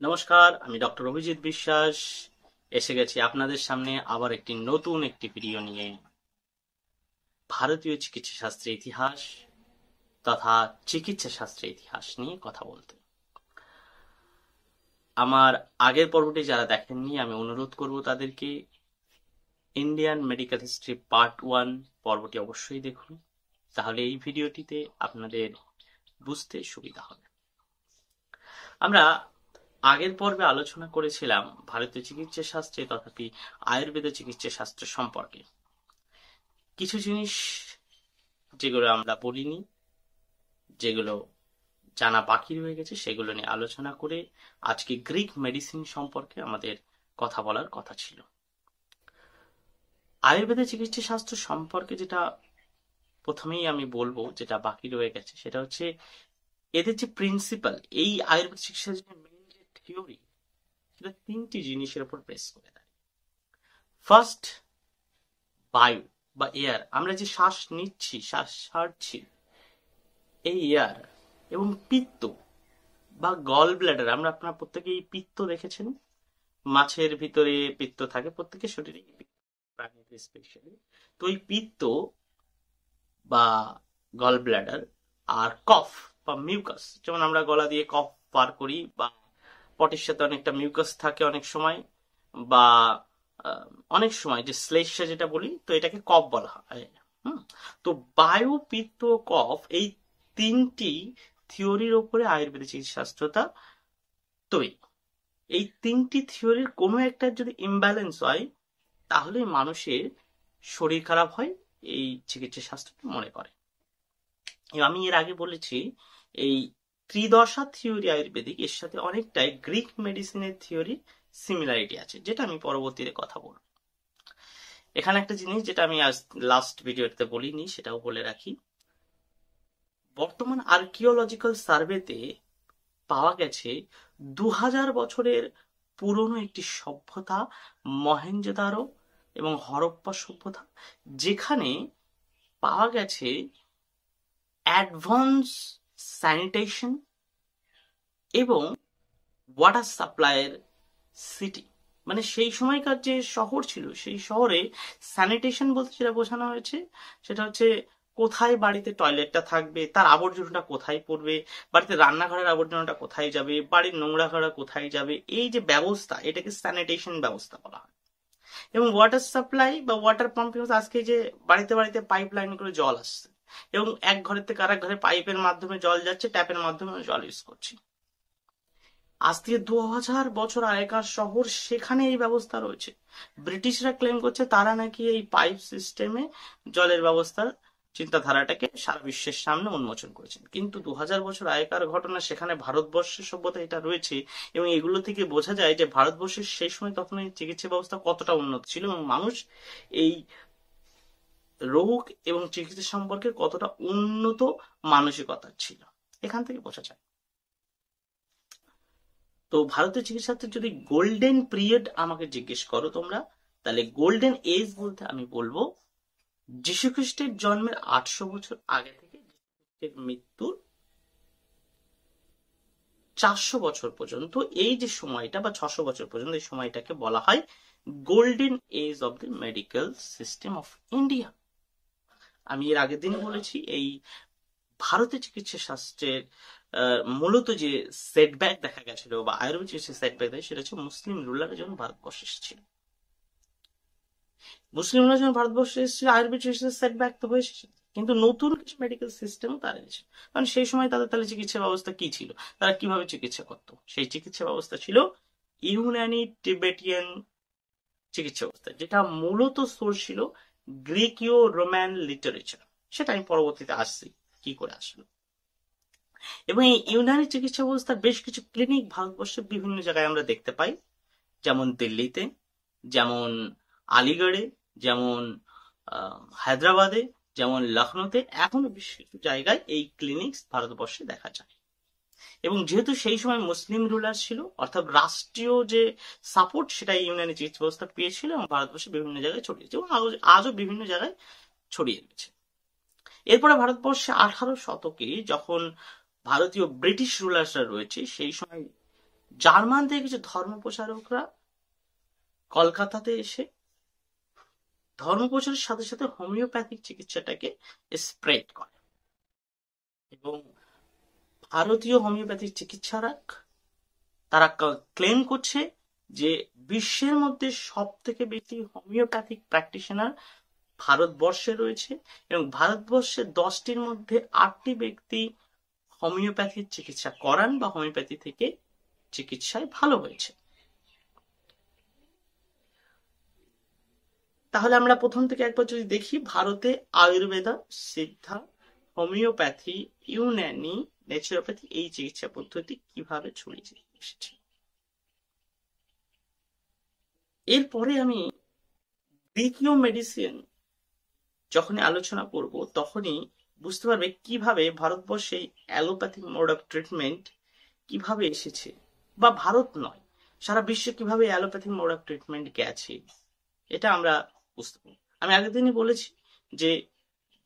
নমস্কার, আমি ডক্টর অভিজিৎ বিশ্বাস এসে গেছি আপনাদের সামনে আবার নতুন একটি ভিডিও নিয়ে। ভারতীয় চিকিৎসা শাস্ত্রের ইতিহাস তথা চিকিৎসা শাস্ত্রের ইতিহাস নিয়ে কথা বলতে। আমার আগের পর্বটি যারা দেখেননি আমি অনুরোধ করব তাদেরকে ইন্ডিয়ান মেডিকেল হিস্ট্রি পার্ট 1 পর্বটি অবশ্যই দেখুন, তাহলে এই ভিডিওটিতে আপনাদের বুঝতে সুবিধা হবে। আমরা আগের পর্বে আলোচনা করেছিলাম ভারতীয় চিকিৎসা শাস্ত্রে তথাপি আয়ুর্বেদ চিকিৎসা শাস্ত্র সম্পর্কে। কিছু জিনিস যেগুলো আমরা বলিনি, যেগুলো জানা বাকি রয়ে গেছে, সেগুলো নিয়ে আলোচনা করে আজকে গ্রিক মেডিসিন সম্পর্কে আমাদের কথা বলার কথা ছিল। আয়ুর্বেদের চিকিৎসা শাস্ত্র সম্পর্কে যেটা প্রথমেই আমি বলবো, যেটা বাকি রয়ে গেছে, সেটা হচ্ছে এদের যে প্রিন্সিপাল, এই আয়ুর্বেদ চিকিৎসার যে মেইন যে থিওরি, সেটা তিনটি জিনিসের উপর বেস করে দাঁড়িয়ে। ফার্স্ট, বায়ু বা এয়ার, আমরা যে শ্বাস নিচ্ছি, শ্বাস ছাড়ছি, এই এয়ার এবং পিত্ত বা গল ব্ল্যাডার, আমরা আপনারা প্রত্যেকেই পিত্ত দেখেছেন, মাছের ভিতরে পিত্ত থাকে, প্রত্যেকের শরীরে প্রাণীদের স্পেশালি। তো ওই পিত্ত বা গল ব্ল্যাডার আর কফ বা মিউকাস, যেমন আমরা গলা দিয়ে কফ পার করি, বা পটির সাথে অনেকটা মিউকাস থাকে অনেক সময়, বা অনেক সময় যে শ্লেষ্মা যেটা বলি, তো এটাকে কফ বলা হয়। তো বায়ু, পিত্ত, কফ, এই তিনটি থিওরির উপরে আয়ুর্বেদিক চিকিৎসা শাস্ত্রটা তৈরি। এই তিনটি থিওরির কোনো একটা যদি ইমব্যালেন্স হয়, তাহলে মানুষের শরীর খারাপ হয়, এই চিকিৎসা শাস্ত্রটা মনে করে। আমি এর আগে বলেছি এই ত্রিদশা থিওরি আয়ুর্বেদিক, এর সাথে অনেকটাই গ্রিক মেডিসিনের থিওরি সিমিলারিটি আছে, যেটা আমি পরবর্তীতে কথা বলবো। এখানে একটা জিনিস যেটা আমি আজ লাস্ট ভিডিওতে বলিনি, সেটাও বলে রাখি। বর্তমান আর্কিওলজিক্যাল সার্ভেতে পাওয়া গেছে 2000 বছরের পুরনো একটি সভ্যতা, মহেঞ্জোদারো এবং হরপ্পা সভ্যতা, যেখানে পাওয়া গেছে অ্যাডভান্স স্যানিটেশন এবং ওয়াটার সাপ্লাইয়ের সিটি। মানে সেই সময়কার যে শহর ছিল, সেই শহরে স্যানিটেশন বলতে যেটা বোঝানো হয়েছে, সেটা হচ্ছে কোথায় বাড়িতে টয়লেটটা থাকবে, তার আবর্জনাটা কোথায় পড়বে, বাড়িতে রান্নাঘরের আবর্জনাটা কোথায় যাবে, বাড়ির নোংরা ঘরা কোথায় যাবে, এই যে ব্যবস্থা, এটাকে স্যানিটেশন ব্যবস্থা বলা হয়। এবং ওয়াটার সাপ্লাই বা ওয়াটার পাম্পিং, আজকে যে বাড়িতে বাড়িতে পাইপ লাইন করে জল আসছে, এবং এক ঘরের থেকে আরেক ঘরে পাইপের মাধ্যমে জল যাচ্ছে, ট্যাপের মাধ্যমে জল ইউজ করছি। আজ থেকে 2000 বছর আগেকার শহর, সেখানে এই ব্যবস্থা রয়েছে। ব্রিটিশরা ক্লেম করছে তারা নাকি এই পাইপ সিস্টেমে জলের ব্যবস্থার চিন্তাধারাটাকে সারা বিশ্বের সামনে উন্মোচন করেছেন। কিন্তু 2000 বছর আগেকার ঘটনা, সেখানে ভারতবর্ষের সভ্যতা এটা রয়েছে, এবং এগুলো থেকে বোঝা যায় যে ভারতবর্ষের সেই সময় তখন এই চিকিৎসা ব্যবস্থা কতটা উন্নত ছিল, এবং মানুষ এই রোগ এবং চিকিৎসা সম্পর্কে কতটা উন্নত মানসিকতা ছিল, এখান থেকে বোঝা যায়। তো ভারতীয় চিকিৎসাতে যদি গোল্ডেন পিরিয়ড আমাকে জিজ্ঞেস করো তোমরা, তাহলে গোল্ডেন এজ বলতে আমি বলবো যীশু খ্রিস্টের জন্মের 800 বছর আগে থেকে মৃত্যুর 400 বছর পর্যন্ত, এই যে সময়টা, বা 600 বছর পর্যন্ত, এই সময়টাকে বলা হয় golden age of the medical system of India. আমি এর আগের দিন বলেছি এই ভারতীয় চিকিৎসা শাস্ত্রের মূলত যে সেটব্যাক দেখা গেছিল, বা আয়ুর্বেদ চিকিৎসা সেটব্যাক দেয়, সেটা হচ্ছে মুসলিম রুলাররা যখন ভারতবর্ষে এসেছিল। মুসলিমরা যখন ভারতবর্ষে এসেছিল, আয়ুর্বেদ চিকিৎসার সেটব্যাক তো হয়ে এসেছিল, কিন্তু নতুন কিছু মেডিকেল সিস্টেমও তারা এনেছে। কারণ সেই সময় তাদের তাহলে চিকিৎসা ব্যবস্থা কি ছিল, তারা কিভাবে চিকিৎসা করত? সেই চিকিৎসা ব্যবস্থা ছিল ইউনানি টিবেটিয়ান চিকিৎসা ব্যবস্থা, যেটা মূলত সোর্স ছিল গ্রিকীয় রোমান লিটারেচার। সেটা আমি পরবর্তীতে আসছি কি করে আসলো। এবং এই ইউনানি চিকিৎসা ব্যবস্থার বেশ কিছু ক্লিনিক ভারতবর্ষের বিভিন্ন জায়গায় আমরা দেখতে পাই, যেমন দিল্লিতে, যেমন আলিগড়ে, যেমন হায়দ্রাবাদে, যেমন লখনৌতে, এখনো বেশ কিছু জায়গায় এই ক্লিনিক ভারতবর্ষে দেখা যায়। এবং যেহেতু সেই সময় মুসলিম রুলার ছিল, অর্থাৎ রাষ্ট্রীয় যে সাপোর্ট, সেটা ইউনানি চিকিৎসা ব্যবস্থা পেয়েছিল, এবং ভারতবর্ষে বিভিন্ন জায়গায় ছড়িয়েছে, এবং আজও বিভিন্ন জায়গায় ছড়িয়ে রয়েছে। এরপরে ভারতবর্ষে 18 শতকে যখন ভারতীয় ব্রিটিশ রুলার্সরা রয়েছে, সেই সময় জার্মান থেকে কিছু ধর্ম প্রচারকরা কলকাতাতে এসে ধর্ম প্রচারের সাথে সাথে হোমিওপ্যাথিক চিকিৎসাটাকে স্প্রেড করে, এবং ভারতীয় হোমিওপ্যাথিক চিকিৎসারা তারা ক্লেম করছে যে বিশ্বের মধ্যে সব থেকে বেশি হোমিওপ্যাথিক প্র্যাকটিশনার ভারতবর্ষে রয়েছে, এবং ভারতবর্ষের 10টির মধ্যে 8টি ব্যক্তি হোমিওপ্যাথির চিকিৎসা করান বা হোমিওপ্যাথি থেকে চিকিৎসায় ভালো হয়েছে। তাহলে আমরা প্রথম থেকে একবার যদি দেখি, ভারতে আয়ুর্বেদা, সিদ্ধা, হোমিওপ্যাথি, ইউনানি, ন্যাচুরোপ্যাথি এই চিকিৎসা পদ্ধতি কিভাবে ছড়িয়ে এসেছে। এরপরে আমি গ্রিকীয় মেডিসিন যখনই আলোচনা করব তখনই বুঝতে পারবে কিভাবে ভারতবর্ষে অ্যালোপ্যাথিক মোড অফ ট্রিটমেন্ট কিভাবে এসেছে, বা ভারত নয় সারা বিশ্বে কিভাবে অ্যালোপ্যাথিক মোড অফ ট্রিটমেন্ট গেছে, এটা আমরা বুঝতে পারবো। আমি আগের দিনই বলেছি যে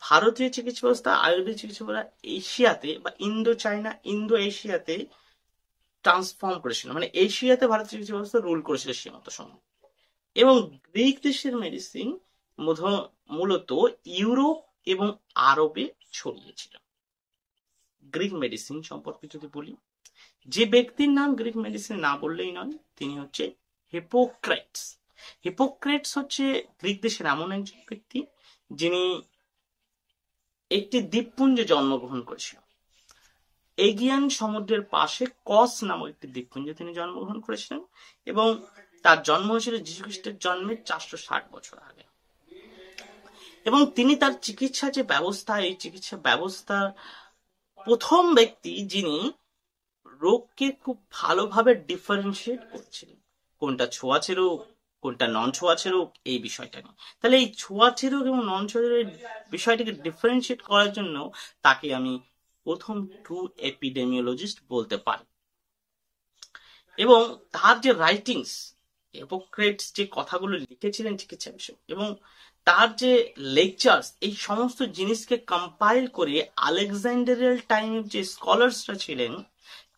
ভারতীয় চিকিৎসা ব্যবস্থা আয়ুর্বেদিক চিকিৎসা ব্যবস্থা এশিয়াতে বা ইন্দো চাইনা, ইন্দো এশিয়াতে ট্রান্সফর্ম করেছিল, মানে এশিয়াতে ভারতীয় চিকিৎসা ব্যবস্থা রুল করেছিল সীমিত সময়, এবং গ্রিক দেশের মেডিসিন মূলত ইউরোপ এবং আরবে ছড়িয়েছিল। গ্রিক মেডিসিন সম্পর্কে যদি বলি, যে ব্যক্তির নাম গ্রিক মেডিসিন না বললেই নয়, তিনি হচ্ছে হিপোক্রেটস। হিপোক্রেটস হচ্ছে গ্রিক দেশের এমন একজন ব্যক্তি যিনি একটি দ্বীপপুঞ্জে জন্মগ্রহণ করেছিল। এগিয়ান সমুদ্রের পাশে কস নামক একটি দ্বীপপুঞ্জে তিনি জন্মগ্রহণ করেছিলেন, এবং তার জন্ম হয়েছিল যীশু খ্রিস্টের জন্মের 460 বছর আগে। এবং তিনি তার চিকিৎসা যে ব্যবস্থা, এই চিকিৎসা ব্যবস্থার প্রথম ব্যক্তি যিনি রোগকে খুব ভালোভাবে ডিফারেন্সিয়েট করেছিলেন, কোনটা ছোঁয়াচে রোগ, কোনটা নন ছোঁয়াচে রোগ, এই বিষয়টা নিয়ে। তাহলে এই ছোঁয়াচে রোগ এবং নন ছোঁয়াচে রোগের বিষয়টাকে ডিফারেন্সিয়েট করার জন্য তাকে আমি প্রথম ট্রু এপিডেমিওলজিস্ট বলতে পারি। এবং তার যে রাইটিংস, হিপোক্রেটস যে কথাগুলো লিখেছিলেন চিকিৎসা বিষয়ে, এবং তার যে লেকচার্স, এই সমস্ত জিনিসকে কম্পাইল করে আলেকজান্ডারিয়াল টাইমের যে স্কলার্সরা ছিলেন,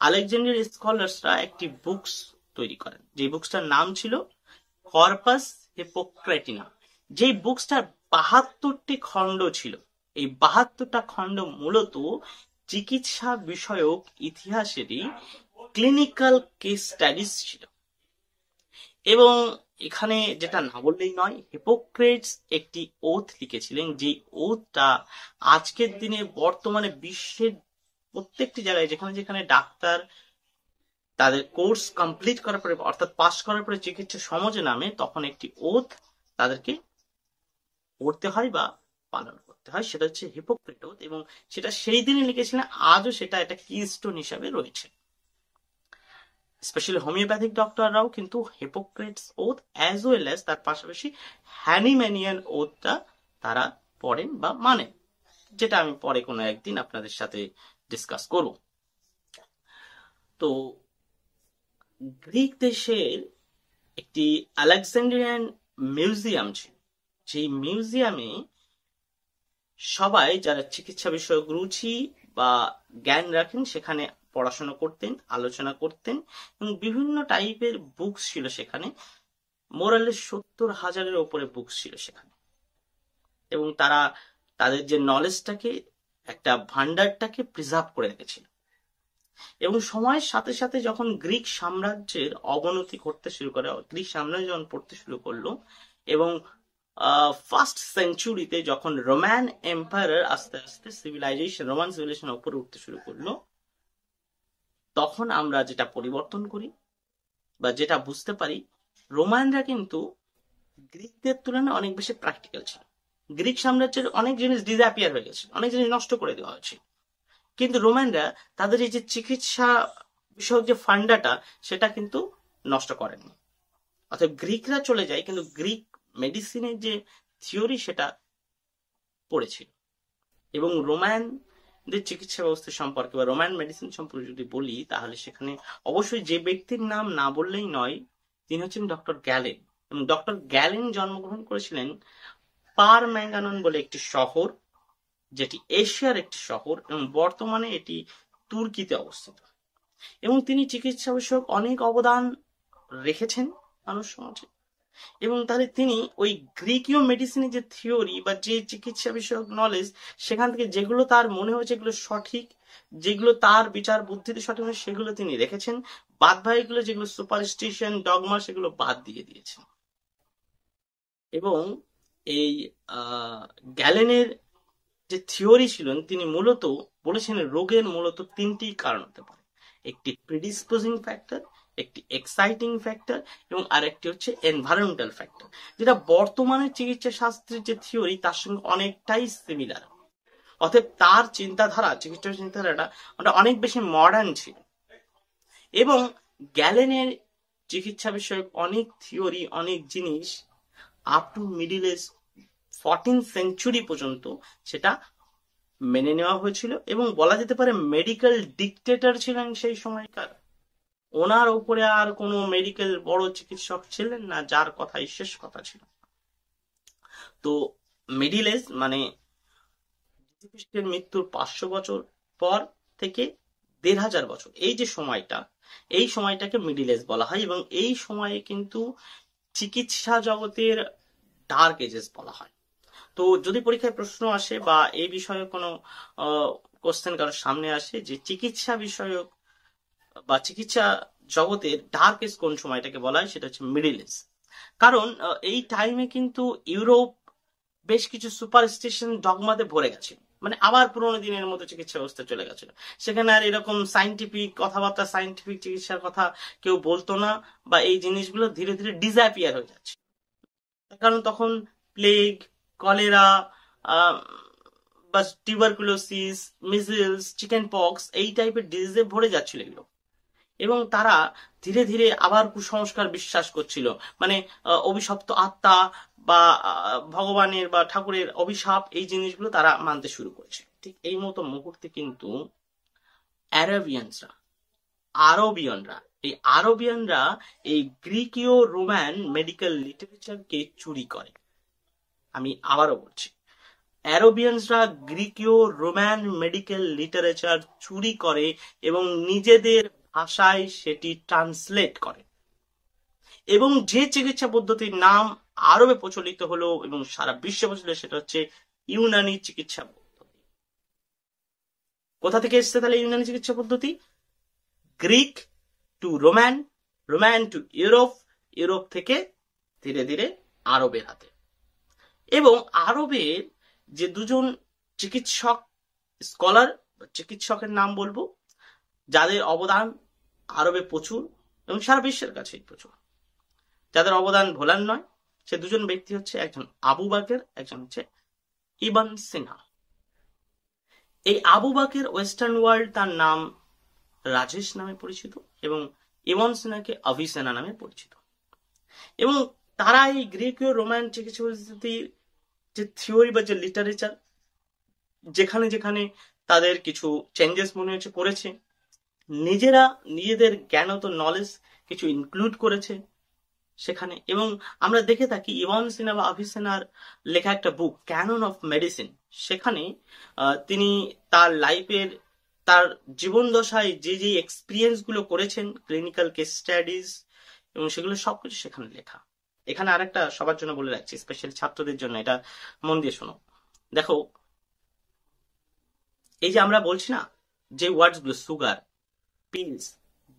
আলেকজান্ডারিয়াল স্কলার্সরা একটি বুকস তৈরি করেন, যে বুকসটার নাম ছিল কর্পাস হিপোক্রেটিনা। যে বুকসটার 72টি খণ্ড ছিল। এই 72টা খণ্ড মূলত চিকিৎসা বিষয়ক ইতিহাসেরই ক্লিনিক্যাল কেস স্টাডিজ ছিল। এবং এখানে যেটা না বললেই নয়, হিপোক্রেটস একটি ওথ লিখেছিলেন, যে ওথটা আজকের দিনে বর্তমানে বিশ্বের প্রত্যেকটি জায়গায় যেখানে যেখানে ডাক্তার তাদের কোর্স কমপ্লিট করার পরে, অর্থাৎ পাস করার পরে চিকিৎসা সমাজে নামে, তখন একটি ওথ তাদেরকে পড়তে হয় বা পালন করতে হয়, সেটা হচ্ছে হিপোক্রেট ওথ। এবং সেটা সেই দিনে লিখেছিলেন, আজও সেটা একটা কিস্টোন হিসাবে রয়েছে। স্পেশালি হোমিওপ্যাথিক ডক্টররাও কিন্তু hypocrites oath as well as তার পাশাপাশি হ্যানিম্যানিয়ান ওথটা তারা পড়েন বা মানেন, যেটা আমি পরে কোনো একদিন আপনাদের সাথে ডিসকাস করব। তো গ্রিক দেশের একটি আলেকজান্ড্রিয়ান মিউজিয়াম ছিল, সেই মিউজিয়ামে সবাই যারা চিকিৎসা বিষয়ক রুচি বা জ্ঞান রাখেন সেখানে পড়াশোনা করতেন, আলোচনা করতেন, এবং বিভিন্ন টাইপের বুকস ছিল সেখানে। মোরালে 70,000-এর উপরে বুকস ছিল সেখানে, এবং তারা তাদের যে নলেজটাকে, একটা ভান্ডারটাকে প্রিজার্ভ করে রেখেছিল। এবং সময়ের সাথে সাথে যখন গ্রিক সাম্রাজ্যের অবনতি ঘটতে শুরু করে, গ্রিক সাম্রাজ্য যখন পড়তে শুরু করলো, এবং ফার্স্ট সেঞ্চুরিতে যখন রোমান এম্পায়ার আস্তে আস্তে সিভিলাইজেশন, রোমান সিভিলাইজেশন উপরে উঠতে শুরু করলো, তখন আমরা যেটা পরিবর্তন করি বা যেটা বুঝতে পারি, রোমানরা কিন্তু গ্রিকদের তুলনায় অনেক বেশি প্র্যাকটিক্যাল ছিল। গ্রিক সাম্রাজ্যের অনেক জিনিস ডিসঅ্যাপিয়ার হয়ে গেছে, অনেক জিনিস নষ্ট করে দেওয়া হয়েছে, কিন্তু রোমানরা তাদের এই যে চিকিৎসা বিষয়ক যে ফান্ডাটা, সেটা কিন্তু নষ্ট করেনি। অর্থাৎ গ্রিকরা চলে যায়, কিন্তু গ্রিক মেডিসিনের যে থিওরি সেটা পড়েছিল। এবং রোমানদের চিকিৎসা ব্যবস্থা সম্পর্কে বা রোমান মেডিসিন সম্পর্কে যদি বলি, তাহলে সেখানে অবশ্যই যে ব্যক্তির নাম না বললেই নয়, তিনি হচ্ছেন ডক্টর গ্যালেন। এবং ডক্টর গ্যালেন জন্মগ্রহণ করেছিলেন পারম্যাঙ্গানন বলে একটি শহর, যেটি এশিয়ার একটি শহর, এবং বর্তমানে এটি তুর্কিতে অবস্থিত। এবং তিনি চিকিৎসা বিষয়ক অনেক অবদান রেখেছেন মানুষ সমাজে। এবং তাহলে তিনি ওই গ্রিকীয় মেডিসিনের যে থিওরি বা যে চিকিৎসা বিষয়ক নলেজ, সেখান থেকে যেগুলো তার মনে হয়েছে এগুলো সঠিক, যেগুলো তার বিচার বুদ্ধিতে সঠিক হয়, সেগুলো তিনি রেখেছেন। বাদ বাকিগুলো যেগুলো সুপারস্টিশন, ডগমা, সেগুলো বাদ দিয়ে দিয়েছেন। এবং এই গ্যালেনের যে থিওরি ছিলেন, তিনি মূলত বলেছেন রোগের মূলত তিনটি কারণ হতে পারে। একটি প্রিডিসপোজিং ফ্যাক্টর, একটি এক্সাইটিং ফ্যাক্টর, এবং আরেকটি হচ্ছে এনভায়রনমেন্টাল ফ্যাক্টর, যেটা বর্তমানে চিকিৎসা শাস্ত্রের যে থিওরি তার সঙ্গে অনেকটাই সিমিলার। অতএব তার চিন্তাধারা, চিকিৎসা চিন্তাধারাটা অনেক বেশি মডার্ন ছিল। এবং গ্যালেনের চিকিৎসা বিষয়ক অনেক থিওরি, অনেক জিনিস up to middle age 14th century পর্যন্ত সেটা মেনে নেওয়া হয়েছিল। এবং বলা যেতে পারে মেডিকেল ডিকটেটর ছিলেন সেই সময়কার। ওনার উপরে আর কোনো মেডিকেল বড় চিকিৎসক ছিলেন না যার কথাই শেষ কথা ছিল। তো মিডিল এজ মানে খ্রিস্টের মৃত্যুর 500 বছর পর থেকে 1500 বছর, এই যে সময়টা, এই সময়টাকে মিডিল এজ বলা হয়। এবং এই সময়ে কিন্তু চিকিৎসা জগতের ডার্ক এজেস বলা হয়। তো যদি পরীক্ষায় প্রশ্ন আসে বা এই বিষয়ে কোনো কোশ্চেন কারোর সামনে আসে যে চিকিৎসা বিষয়ক বা চিকিৎসা জগতের ডার্ক এজ কোন সময়টাকে বলা হয়, সেটা হচ্ছে মিডিল এজ। কারণ এই টাইমে কিন্তু ইউরোপ বেশ কিছু সুপারস্টিশন ডগমাতে ভরে গেছে, মানে আবার পুরোনো দিনের মতো চিকিৎসা ব্যবস্থা চলে গেছিল। সেখানে আর এরকম সাইন্টিফিক কথাবার্তা, সাইন্টিফিক চিকিৎসার কথা কেউ বলতো না, বা এই জিনিসগুলো ধীরে ধীরে ডিসঅ্যাপিয়ার হয়ে যাচ্ছে। কারণ তখন প্লেগ, কলেরা, বা টিউবারকুলোসিস, মিজেলস, চিকেন পক্স, এই টাইপের ডিজিজে ভরে যাচ্ছিল এগুলো। এবং তারা ধীরে ধীরে আবার কুসংস্কার বিশ্বাস করছিল, মানে অভিশপ্ত আত্মা বা ভগবানের বা ঠাকুরের অভিশাপ, এই জিনিসগুলো তারা মানতে শুরু করেছে। ঠিক এই মতো মুহূর্তে কিন্তু আরবিয়ানরা এই গ্রিকীয় রোমান মেডিকেল লিটারেচারকে চুরি করে। আমি আবারও বলছি, অ্যারোবিয়ানসরা গ্রিকীয় রোমান মেডিকেল লিটারেচার চুরি করে এবং নিজেদের ভাষায় সেটি ট্রান্সলেট করে। এবং যে চিকিৎসা পদ্ধতির নাম আরবে প্রচলিত হলো এবং সারা বিশ্বে প্রচলিত, সেটা হচ্ছে ইউনানি চিকিৎসা পদ্ধতি। কোথা থেকে এসছে তাহলে ইউনানি চিকিৎসা পদ্ধতি? Greek to Roman, Roman to Europe, Europe থেকে ধীরে ধীরে আরবের হাতে। এবং আরবের যে দুজন চিকিৎসক, স্কলার, চিকিৎসকের নাম বলবো, যাদের অবদান আরবে প্রচুর এবং সারা বিশ্বের কাছে প্রচুর, যাদের অবদান ভোলার নয়, সে দুজন ব্যক্তি হচ্ছে একজন আবু বাকের, একজন হচ্ছে ইবন সিনা। এই আবু বাকের ওয়েস্টার্ন ওয়ার্ল্ড তার নাম রাজেশ নামে পরিচিত, এবং ইবন সিনাকে অভিসেনা নামে পরিচিত। এবং তারা এই গ্রিকীয় রোমান চিকিৎসা পদ্ধতির যে থিওরি বা যে লিটারেচার, যেখানে যেখানে তাদের কিছু চেঞ্জেস মনে হয়েছে করেছে, নিজেদের জ্ঞানত নলেজ কিছু ইনক্লুড করেছে সেখানে। এবং আমরা দেখে থাকি ইবন সিনা বা আভিসেনার লেখা একটা বুক ক্যানন অফ মেডিসিন, সেখানে তিনি তার লাইফের, তার জীবন দশায় যে যে এক্সপিরিয়েন্স গুলো করেছেন, ক্লিনিক্যাল কেস স্টাডিজ, এবং সেগুলো সবকিছু সেখানে লেখা। এখানে আরেকটা সবার জন্য বলে রাখছি, স্পেশালি ছাত্রদের জন্য, এটা মন দিয়ে শোনো। দেখো, এই যে আমরা বলছি না যে ওয়ার্ডস গুলো, সুগার, পিলস,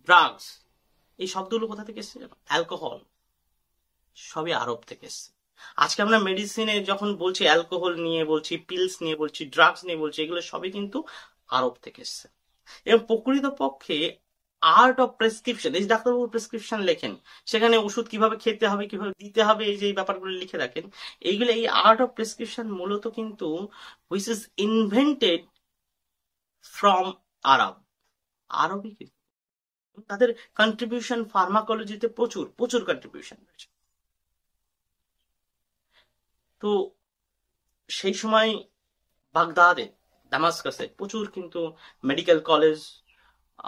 ড্রাগস, এই শব্দগুলো কোথা থেকে এসছে জানো? অ্যালকোহল, সবই আরব থেকে এসছে। আজকে আমরা মেডিসিনে যখন বলছি, অ্যালকোহল নিয়ে বলছি, পিলস নিয়ে বলছি, ড্রাগস নিয়ে বলছি, এগুলো সবই কিন্তু আরব থেকে এসছে। এবং প্রকৃতপক্ষে আর্ট অফ প্রেসক্রিপশন, এই ডাক্তারবাবু প্রেসক্রিপশন লেখেন, সেখানে ওষুধ কিভাবে খেতে হবে, কিভাবে দিতে হবে, এই যে ব্যাপারগুলো লিখে রাখেন, এইগুলো, এই আর্ট অফ প্রেসক্রিপশন মূলত কিন্তু হুইচ ইজ ইনভেন্টেড ফ্রম আরবই কিন্তু। তাদের কন্ট্রিবিউশন ফার্মাকোলজিতে প্রচুর প্রচুর কন্ট্রিবিউশন রয়েছে। তো সেই সময় বাগদাদে, দামাস্কাসে প্রচুর কিন্তু মেডিকেল কলেজ,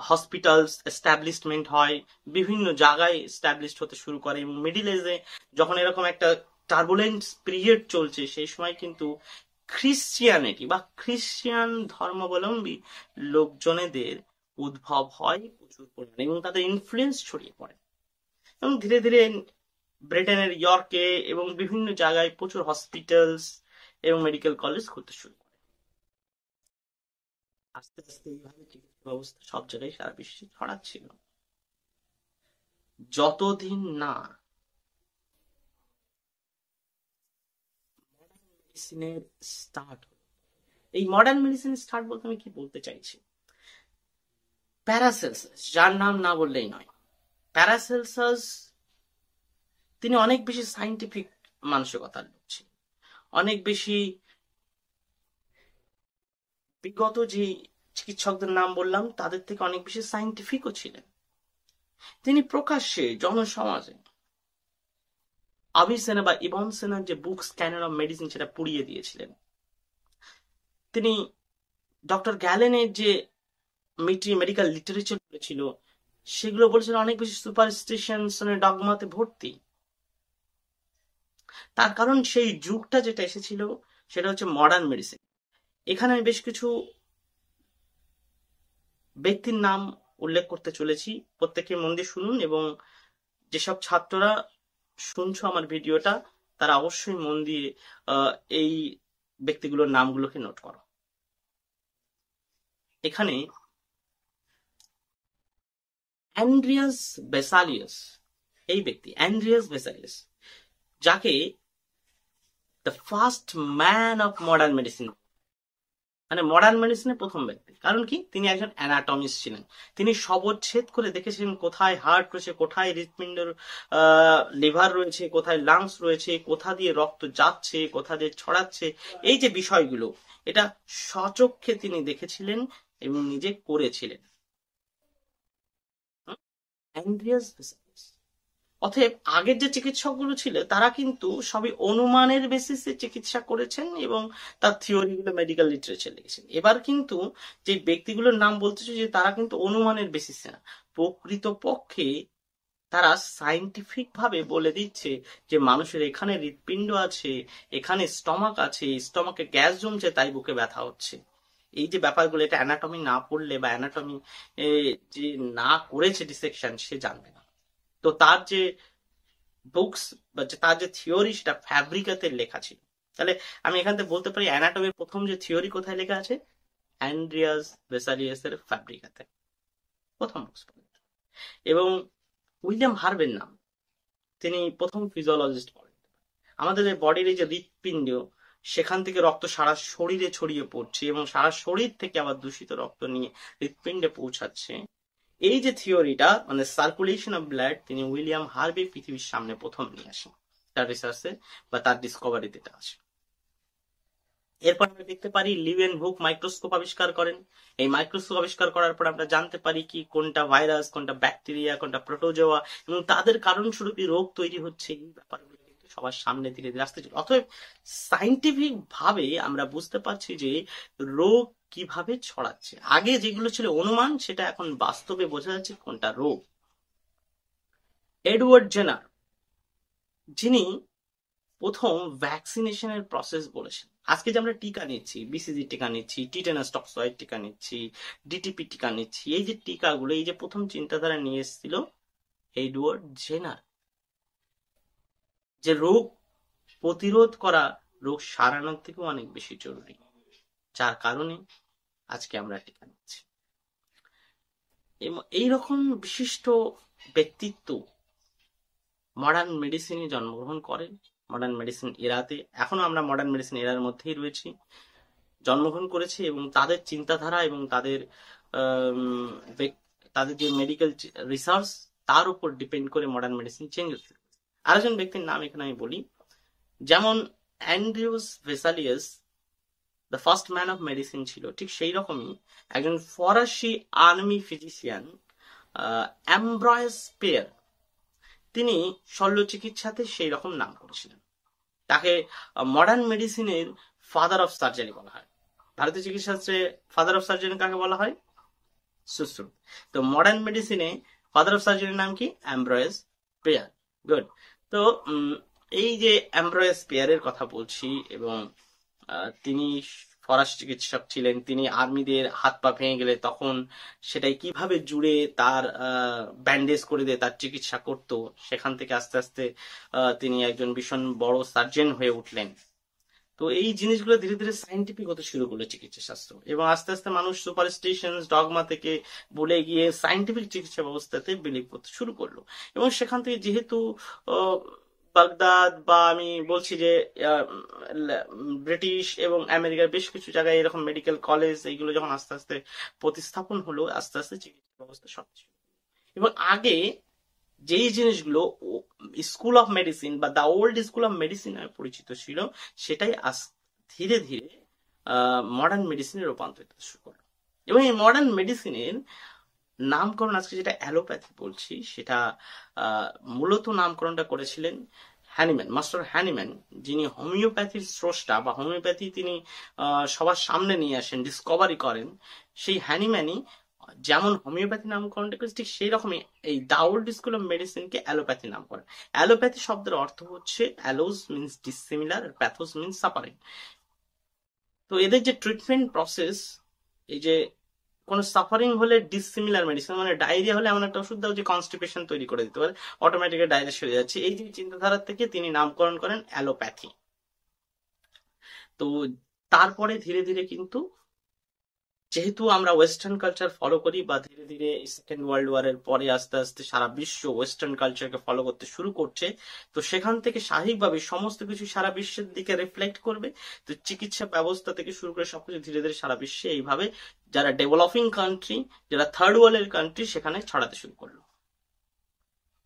হসপিটালস এস্টাবলিশমেন্ট হয়, বিভিন্ন জায়গায় এস্টাবলিশড হতে শুরু করে। এবং মিডিল এজে যখন এরকম একটা টার্বুলেন্ট পিরিয়ড চলছে, সেই সময় কিন্তু খ্রিস্টিয়ানিটি বা খ্রিস্টিয়ান ধর্মাবলম্বী লোকজনেদের উদ্ভব হয় প্রচুর পরিমাণে এবং তাদের ইনফ্লুয়েন্স ছড়িয়ে পড়ে এবং ধীরে ধীরে ব্রিটেনের ইয়র্কে এবং বিভিন্ন জায়গায় প্রচুর হসপিটালস এবং মেডিকেল কলেজ খুলতে শুরু করে। আস্তে আস্তে এইভাবে চিকিৎসা ব্যবস্থা সব জায়গায় সারা বিশ্বে ছড়াচ্ছিল, যতদিন না মেডিসিনের স্টার্ট হলো। এই মডার্ন মেডিসিন স্টার্ট বলতে আমি কি বলতে চাইছি, প্যারাসেলসাস, যার নাম না বললেই নয়, প্যারাসেলসাস তিনি অনেক বেশি সাইন্টিফিক মানসিকতার লোক ছিলেন, অনেক বেশি বিগত যে চিকিৎসকদের নাম বললাম তাদের থেকে অনেক বেশি সাইন্টিফিকও ছিলেন। তিনি প্রকাশ্যে জনসমাজে আভিসেনা বা ইবনসেনার যে বুক স্ক্যানার অফ মেডিসিন সেটা পুড়িয়ে দিয়েছিলেন। তিনি ডক্টর গ্যালেনের যে মেডিকেল লিটারেচার ছিল সেগুলো বলেছিলেন অনেক বেশি সুপারস্টিশন ডগমাতে ভর্তি। তার কারণ সেই যুগটা যেটা এসেছিল সেটা হচ্ছে মডার্ন মেডিসিন। এখানে আমি বেশ কিছু ব্যক্তির নাম উল্লেখ করতে চলেছি, প্রত্যেকে মন দিয়ে শুনুন এবং যেসব ছাত্ররা শুনছো আমার ভিডিওটা তারা অবশ্যই মন দিয়ে এই ব্যক্তিগুলোর নামগুলোকে নোট করো। এখানে অ্যান্ড্রিয়াস বেসালিয়াস, এই ব্যক্তি অ্যান্ড্রিয়াস বেসালিয়াস, যাকে the first man of modern medicine, মানে মডার্ন মেডিসিনের প্রথম ব্যক্তি। কারণ কি, তিনি একজন অ্যানাটমিস্ট ছিলেন। তিনি শবচ্ছেদ করে দেখেছিলেন কোথায় হার্ট রয়েছে, কোথায় হৃৎপিণ্ডের লিভার রয়েছে, কোথায় লাংস রয়েছে, কোথা দিয়ে রক্ত যাচ্ছে, কোথা দিয়ে ছড়াচ্ছে, এই যে বিষয়গুলো এটা স্বচক্ষে তিনি দেখেছিলেন এবং নিজে করেছিলেন। অ্যান্ড্রিয়াস বেসালিয়াস। অতএব আগের যে চিকিৎসকগুলো ছিল তারা কিন্তু সবই অনুমানের বেসিসে চিকিৎসা করেছেন এবং তার থিওরিগুলো মেডিকেল লিটারেচার লিখেছেন। এবার কিন্তু যে ব্যক্তিগুলোর নাম বলতেছে যে তারা কিন্তু অনুমানের বেসিসে না, প্রকৃতপক্ষে তারা সাইন্টিফিক ভাবে বলে দিচ্ছে যে মানুষের এখানে হৃৎপিণ্ড আছে, এখানে স্টমাক আছে, স্টমাকে গ্যাস জমছে তাই বুকে ব্যথা হচ্ছে। এই যে ব্যাপারগুলো, এটা অ্যানাটমি না পড়লে বা অ্যানাটমি যে না করেছে ডিসেকশন সে জানবে না। তো তার যে বুকস বা তার যে থিওরি সেটা ফ্যাব্রিকাতে লেখা ছিল। তাহলে আমি এখান থেকে বলতে পারি অ্যানাটমির প্রথম যে থিওরি কোথায় লেখা আছে, অ্যান্ড্রিয়াস বেসালিয়াসের ফ্যাব্রিকাতে প্রথম বুকস। এবং উইলিয়াম হার্ভের নাম, তিনি প্রথম ফিজিওলজিস্ট বলেন আমাদের বডির এই যে হৃৎপিণ্ড সেখান থেকে রক্ত সারা শরীরে ছড়িয়ে পড়ছে এবং সারা শরীর থেকে আবার দূষিত রক্ত নিয়ে হৃৎপিণ্ডে পৌঁছাচ্ছে, এই যে থিওরিটা মানে সার্কুলেশন অফ ব্লাড, তিনি উইলিয়াম হার্ভে পৃথিবীর সামনে প্রথম নিয়ে আসেন তার রিসার্চে বা তার ডিসকভারিতে আসে। এরপর আমরা দেখতে পারি লিউয়েনহুক মাইক্রোস্কোপ আবিষ্কার করেন। এই মাইক্রোস্কোপ আবিষ্কার করার পর আমরা জানতে পারি কি কোনটা ভাইরাস, কোনটা ব্যাকটেরিয়া, কোনটা প্রোটোজোয়া এবং তাদের কারণস্বরূপই রোগ তৈরি হচ্ছে, এই ব্যাপারগুলো কিন্তু সবার সামনে ধীরে ধীরে আসতে ছিল। অতএব সাইন্টিফিক ভাবে আমরা বুঝতে পারছি যে রোগ কিভাবে ছড়াচ্ছে। আগে যেগুলো ছিল অনুমান সেটা এখন বাস্তবে বোঝা যাচ্ছে কোনটা রোগ। এডওয়ার্ড জেনার, যিনি প্রথম ভ্যাকসিনেশনের প্রসেস বলেছেন। আজকে যে আমরা টিকা নিচ্ছি, বিসিজি টিকা নিচ্ছি, টিটেনাস টক্সয়েড টিকা নিচ্ছি, ডিটিপি টিকা নিচ্ছি, এই যে টিকাগুলো, এই যে প্রথম চিন্তাধারা নিয়ে এসেছিল এডওয়ার্ড জেনার, যে রোগ প্রতিরোধ করা রোগ সারানোর থেকেও অনেক বেশি জরুরি, যার কারণে আজকে আমরা টিকা নিচ্ছি। এইরকম বিশিষ্ট ব্যক্তিত্ব মডার্ন মেডিসিনে জন্মগ্রহণ করেন, মডার্ন মেডিসিন এরাতে, এখনো আমরা মডার্ন মেডিসিন এরার মধ্যেই রয়েছি, জন্মগ্রহণ করেছে এবং তাদের চিন্তাধারা এবং তাদের যে মেডিকেল রিসার্চ তার উপর ডিপেন্ড করে মডার্ন মেডিসিন চেঞ্জ হচ্ছে। আরেকজন ব্যক্তির নাম এখানে আমি বলি, যেমন Andreas Vesalius the first man of medicine ছিল, ঠিক সেই রকমই একজন ফরাসি আর্মি ফিজিশিয়ান অ্যামব্রয়েস পেয়ার, তিনি শল্য চিকিৎসাতে সেই রকম নাম করেছিলেন। তাকে মডার্ন মেডিসিনের ফাদার অফ সার্জারি বলা হয়। ভারতীয় চিকিৎসাশাস্ত্রে ফাদার অফ সার্জারি কাকে বলা হয়? সুশ্রুত। তো মডার্ন মেডিসিনে ফাদার অফ সার্জারির নাম কি? অ্যামব্রয়েস পেয়ার। গুড। তো এই যে অ্যামব্রয়েস পেয়ারের কথা বলছি এবং তিনি ফরাসি চিকিৎসক ছিলেন, তিনি আর্মিদের হাত পা ভেঙে গেলে তখন সেটাই কিভাবে জুড়ে তার ব্যান্ডেজ করে দিয়ে তার চিকিৎসা করত, সেখান থেকে আস্তে আস্তে তিনি একজন ভীষণ বড় সার্জন হয়ে উঠলেন। তো এই জিনিসগুলো ধীরে ধীরে সাইন্টিফিক হতে শুরু করলো চিকিৎসা শাস্ত্র, এবং আস্তে আস্তে মানুষ সুপারস্টিশন ডগমা থেকে ভুলে গিয়ে সাইন্টিফিক চিকিৎসা ব্যবস্থাতে বিলিভ করতে শুরু করলো। এবং সেখান থেকে যেহেতু আহ, বাগদাদ বা আমি বলছি যে ব্রিটিশ এবং আমেরিকার বেশ কিছু জায়গায় এরকম মেডিকেল কলেজ এইগুলো যখন আস্তে আস্তে প্রতিস্থাপন হলো, আস্তে আস্তে চিকিৎসা ব্যবস্থা সবকিছু। এবং আগে যেই জিনিসগুলো স্কুল অফ মেডিসিন বা the old school of medicine নামে পরিচিত ছিল, সেটাই ধীরে ধীরে মডার্ন মেডিসিনে রূপান্তরিত শুরু করলো। এবং এই মডার্ন মেডিসিনের নামকরণ আজকে যেটা অ্যালোপ্যাথি বলছি, সেটা মূলত নামকরণটা করেছিলেন হ্যানিম্যান, মাস্টার হ্যানিম্যান, যিনি হোমিওপ্যাথির স্রষ্টা বা হোমিওপ্যাথি তিনি সবার সামনে নিয়ে আসেন, ডিসকভারি করেন। সেই হ্যানিম্যানই যেমন হোমিওপ্যাথি নামকরণটা করেছে, ঠিক সেই রকমই এই দ্য ওল্ড স্কুল অফ মেডিসিনকে অ্যালোপ্যাথি নাম করেন। অ্যালোপ্যাথি শব্দের অর্থ হচ্ছে allos means dissimilar, pathos means suffering. তো এদের যে ট্রিটমেন্ট প্রসেস, এই যে কোনো সাফারিং হলে ডিসিমিলার মেডিসিন, মানে ডায়রিয়া হলে এমন একটা ওষুধ দাও যে কনস্টিপেশন তৈরি করে দিতে পারে, অটোমেটিক্যালি ডায়রিয়া সেরে যাচ্ছে, এই যে চিন্তাধারা থেকে তিনি নামকরণ করেন অ্যালোপ্যাথি। তো তারপরে ধীরে ধীরে কিন্তু যেহেতু আমরা ওয়েস্টার্ন কালচার ফলো করি, বা ধীরে ধীরে সেকেন্ড ওয়ার্ল্ড ওয়ারের পরে আস্তে আস্তে সারা বিশ্ব ওয়েস্টার্ন কালচারকে ফলো করতে শুরু করছে, তো সেখান থেকে স্বাভাবিকভাবে সমস্ত কিছু সারা বিশ্বের দিকে রিফ্লেক্ট করবে। তো চিকিৎসা ব্যবস্থা থেকে শুরু করে সবকিছু ধীরে ধীরে সারা বিশ্বে এইভাবে যারা ডেভেলপিং কান্ট্রি, যারা থার্ড ওয়ার্ল্ডের কান্ট্রি, সেখানে ছড়াতে শুরু করলো।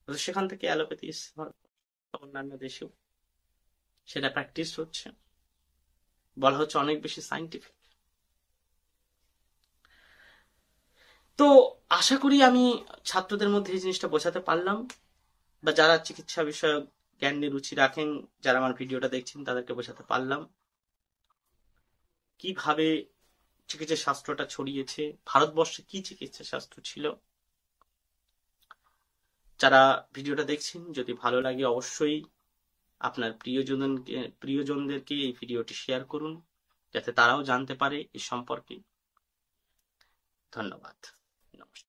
তো সেখান থেকে অ্যালোপ্যাথি অন্যান্য দেশেও সেটা প্র্যাকটিস হচ্ছে, বলা হচ্ছে অনেক বেশি সাইন্টিফিক। তো আশা করি আমি ছাত্রদের মধ্যে এই জিনিসটা বোঝাতে পারলাম, বা যারা চিকিৎসা বিষয়ক জ্ঞান নিয়ে রুচি রাখেন, যারা আমার ভিডিওটা দেখছেন, তাদেরকে বোঝাতে পারলাম কিভাবে চিকিৎসা শাস্ত্রটা ছড়িয়েছে, ভারতবর্ষে কি চিকিৎসা শাস্ত্র ছিল। যারা ভিডিওটা দেখছেন, যদি ভালো লাগে অবশ্যই আপনার প্রিয়জনদেরকে এই ভিডিওটি শেয়ার করুন, যাতে তারাও জানতে পারে এই সম্পর্কে। ধন্যবাদ। নমস্কার।